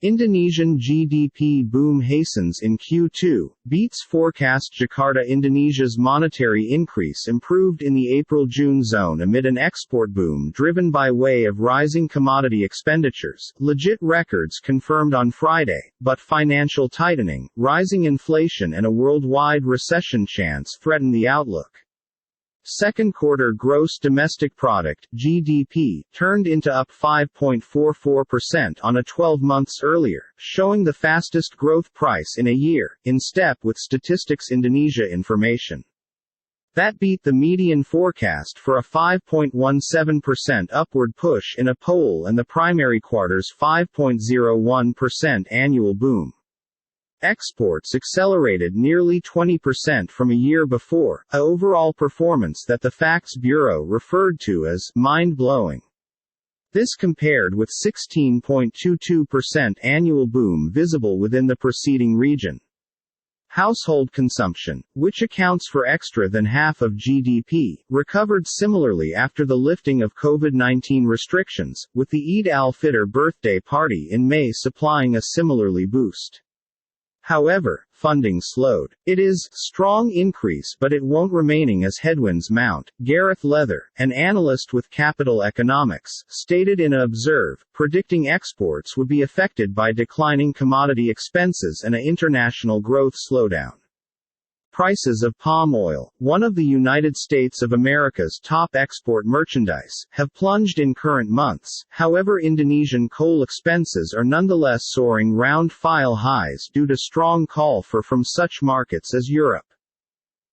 Indonesian GDP boom Hastens in Q2, beats forecast. Jakarta Indonesia's monetary increase improved in the April-June zone amid an export boom driven by way of rising commodity expenditures, legit records confirmed on Friday, but financial tightening, rising inflation and a worldwide recession chance threaten the outlook. Second quarter gross domestic product (GDP) turned into up 5.44% on a 12 months earlier, showing the fastest growth price in a year, in step with Statistics Indonesia information. That beat the median forecast for a 5.17% upward push in a poll and the primary quarter's 5.01% annual boom. Exports accelerated nearly 20% from a year before, a overall performance that the Facts Bureau referred to as mind-blowing. This compared with 16.22% annual boom visible within the preceding region. Household consumption, which accounts for extra than half of GDP, recovered similarly after the lifting of COVID-19 restrictions, with the Eid al-Fitr birthday party in May supplying a similarly boost. However, funding slowed. It is strong increase but it won't remaining as headwinds mount, Gareth Leather, an analyst with Capital Economics, stated in Observe, predicting exports would be affected by declining commodity expenses and an international growth slowdown. Prices of palm oil, one of the United States of America's top export merchandise, have plunged in current months. However, Indonesian coal expenses are nonetheless soaring round-file highs due to strong call from such markets as Europe.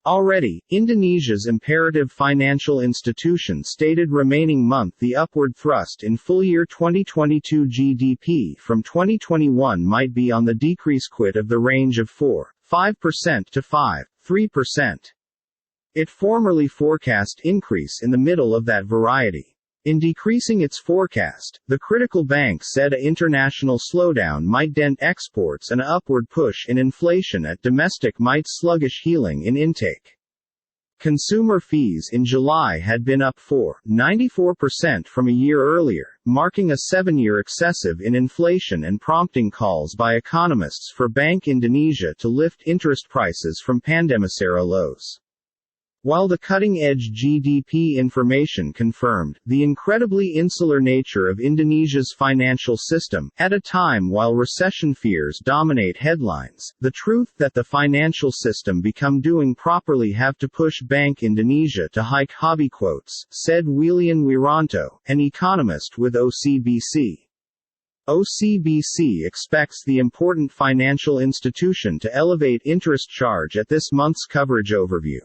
Already, Indonesia's Imperative Financial Institution stated remaining month the upward thrust in full-year 2022 GDP from 2021 might be on the decrease quit of the range of 4.5% to 5.3%. It formerly forecast increase in the middle of that variety. In decreasing its forecast, the critical bank said an international slowdown might dent exports and an upward push in inflation at domestic might sluggish healing in intake. Consumer fees in July had been up 4.94% from a year earlier, marking a 7-year excessive in inflation and prompting calls by economists for Bank Indonesia to lift interest prices from pandemic-era lows. While the cutting-edge GDP information confirmed the incredibly insular nature of Indonesia's financial system, at a time while recession fears dominate headlines, the truth that the financial system become doing properly have to push Bank Indonesia to hike hobby quotes, said William Wiranto, an economist with OCBC. OCBC expects the important financial institution to elevate interest charge at this month's coverage overview.